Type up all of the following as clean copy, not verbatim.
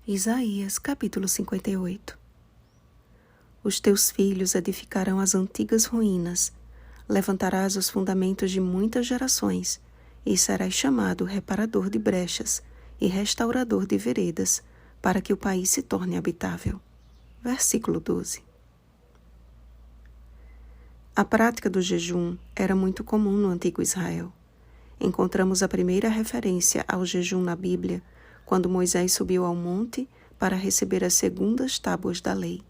Isaías, capítulo 58. Os teus filhos edificarão as antigas ruínas, levantarás os fundamentos de muitas gerações, e serás chamado reparador de brechas e restaurador de veredas, para que o país se torne habitável. Versículo 12. A prática do jejum era muito comum no antigo Israel. Encontramos a primeira referência ao jejum na Bíblia, quando Moisés subiu ao monte para receber as segundas tábuas da lei,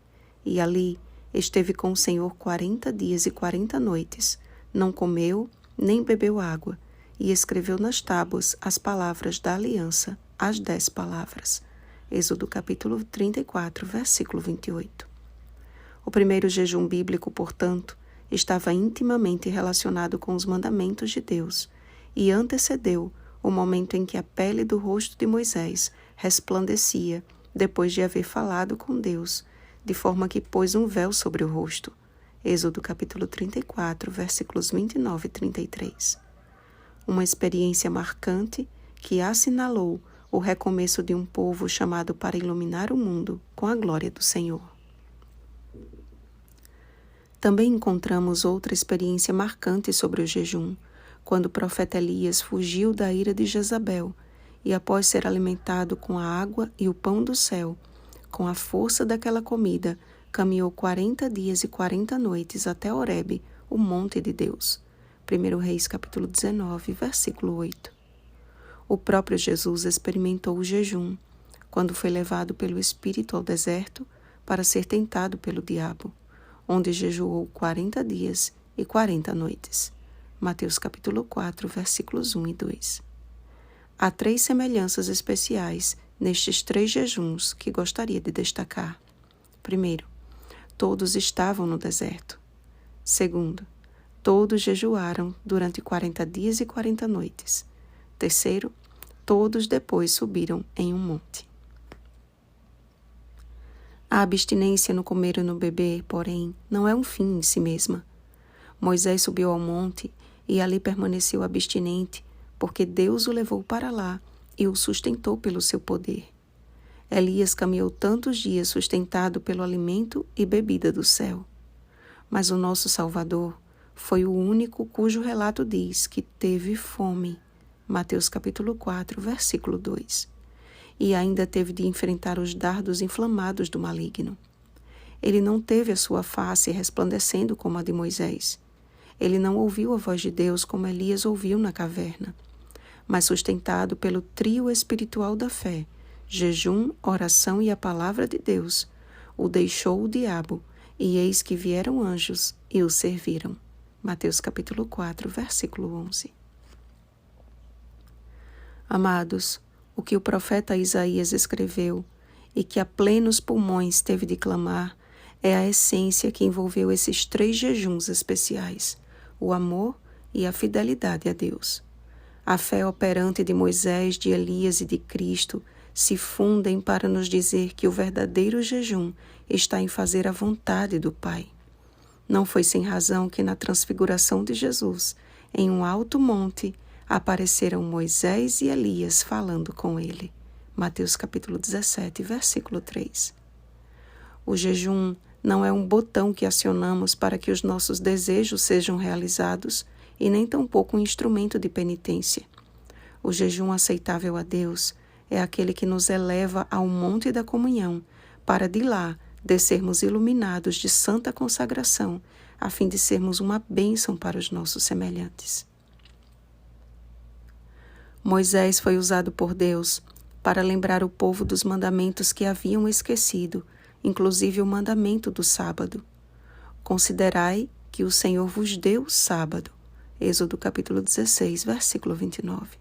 e ali esteve com o Senhor 40 dias e 40 noites, não comeu nem bebeu água, e escreveu nas tábuas as palavras da aliança, as 10 palavras. Êxodo capítulo 34, versículo 28. O primeiro jejum bíblico, portanto, estava intimamente relacionado com os mandamentos de Deus e antecedeu o momento em que a pele do rosto de Moisés resplandecia depois de haver falado com Deus, de forma que pôs um véu sobre o rosto. Êxodo capítulo 34, versículos 29 e 33. Uma experiência marcante que assinalou o recomeço de um povo chamado para iluminar o mundo com a glória do Senhor. Também encontramos outra experiência marcante sobre o jejum, quando o profeta Elias fugiu da ira de Jezabel e, após ser alimentado com a água e o pão do céu, com a força daquela comida, caminhou 40 dias e 40 noites até Horebe, o monte de Deus. 1 Reis capítulo 19, versículo 8. O próprio Jesus experimentou o jejum, quando foi levado pelo Espírito ao deserto para ser tentado pelo diabo, onde jejuou 40 dias e 40 noites. Mateus capítulo 4, versículos 1 e 2. Há 3 semelhanças especiais nestes 3 jejuns que gostaria de destacar. Primeiro, todos estavam no deserto. Segundo, todos jejuaram durante 40 dias e 40 noites. Terceiro, todos depois subiram em um monte. A abstinência no comer e no beber, porém, não é um fim em si mesma. Moisés subiu ao monte e ali permaneceu abstinente, porque Deus o levou para lá e o sustentou pelo seu poder. Elias caminhou tantos dias sustentado pelo alimento e bebida do céu. Mas o nosso Salvador foi o único cujo relato diz que teve fome. Mateus capítulo 4, versículo 2. E ainda teve de enfrentar os dardos inflamados do maligno. Ele não teve a sua face resplandecendo como a de Moisés. Ele não ouviu a voz de Deus como Elias ouviu na caverna, mas sustentado pelo trio espiritual da fé, jejum, oração e a palavra de Deus, o deixou o diabo, e eis que vieram anjos e o serviram. Mateus capítulo 4, versículo 11. Amados, o que o profeta Isaías escreveu e que a plenos pulmões teve de clamar é a essência que envolveu esses 3 jejuns especiais, o amor e a fidelidade a Deus. A fé operante de Moisés, de Elias e de Cristo se fundem para nos dizer que o verdadeiro jejum está em fazer a vontade do Pai. Não foi sem razão que na transfiguração de Jesus, em um alto monte, apareceram Moisés e Elias falando com ele. Mateus capítulo 17, versículo 3. O jejum não é um botão que acionamos para que os nossos desejos sejam realizados e nem tampouco um instrumento de penitência. O jejum aceitável a Deus é aquele que nos eleva ao monte da comunhão para de lá descermos iluminados de santa consagração a fim de sermos uma bênção para os nossos semelhantes. Moisés foi usado por Deus para lembrar o povo dos mandamentos que haviam esquecido, inclusive o mandamento do sábado. Considerai que o Senhor vos deu o sábado. Êxodo capítulo 16, versículo 29.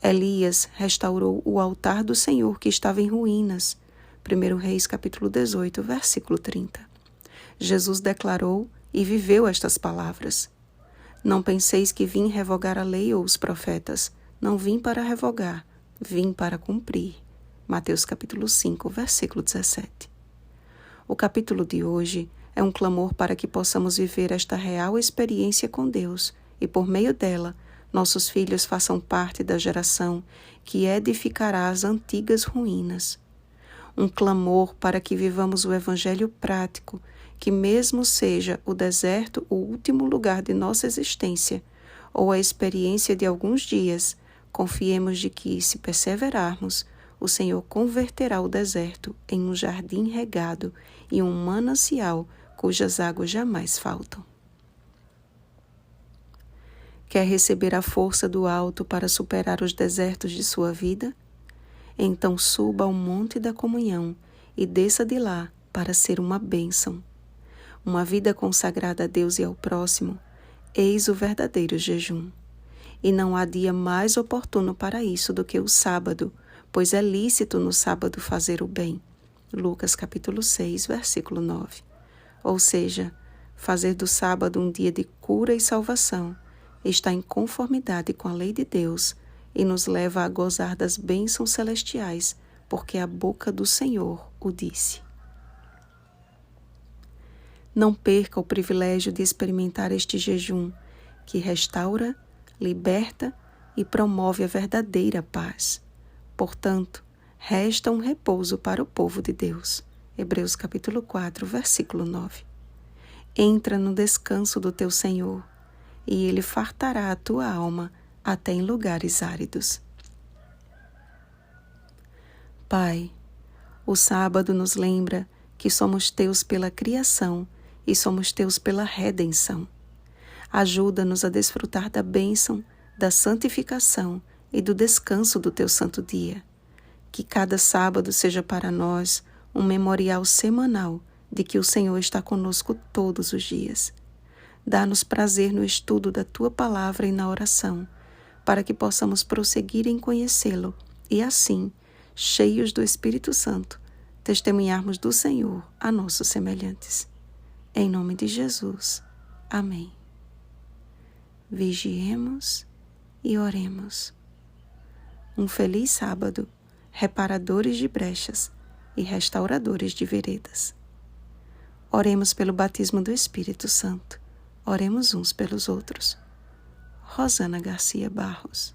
Elias restaurou o altar do Senhor que estava em ruínas. 1 Reis capítulo 18, versículo 30. Jesus declarou e viveu estas palavras. Não penseis que vim revogar a lei ou os profetas. Não vim para revogar, vim para cumprir. Mateus capítulo 5, versículo 17. O capítulo de hoje é um clamor para que possamos viver esta real experiência com Deus e, por meio dela, nossos filhos façam parte da geração que edificará as antigas ruínas. um clamor para que vivamos o Evangelho prático, que mesmo seja o deserto o último lugar de nossa existência, ou a experiência de alguns dias, confiemos de que, se perseverarmos, o Senhor converterá o deserto em um jardim regado e um manancial cujas águas jamais faltam. Quer receber a força do alto para superar os desertos de sua vida? Então suba ao monte da comunhão e desça de lá para ser uma bênção. Uma vida consagrada a Deus e ao próximo, eis o verdadeiro jejum. E não há dia mais oportuno para isso do que o sábado, pois é lícito no sábado fazer o bem. Lucas capítulo 6, versículo 9. Ou seja, fazer do sábado um dia de cura e salvação está em conformidade com a lei de Deus e nos leva a gozar das bênçãos celestiais, porque a boca do Senhor o disse. Não perca o privilégio de experimentar este jejum, que restaura, liberta e promove a verdadeira paz. Portanto, resta um repouso para o povo de Deus. Hebreus capítulo 4, versículo 9. Entra no descanso do teu Senhor, e Ele fartará a tua alma até em lugares áridos. Pai, o sábado nos lembra que somos teus pela criação e somos teus pela redenção. Ajuda-nos a desfrutar da bênção, da santificação e do descanso do teu santo dia. Que cada sábado seja para nós um memorial semanal de que o Senhor está conosco todos os dias. Dá-nos prazer no estudo da tua palavra e na oração, para que possamos prosseguir em conhecê-lo e assim, cheios do Espírito Santo, testemunharmos do Senhor a nossos semelhantes. Em nome de Jesus. Amém. Vigiemos e oremos. Um feliz sábado, reparadores de brechas e restauradores de veredas. Oremos pelo batismo do Espírito Santo. Oremos uns pelos outros. Rosana Garcia Barros.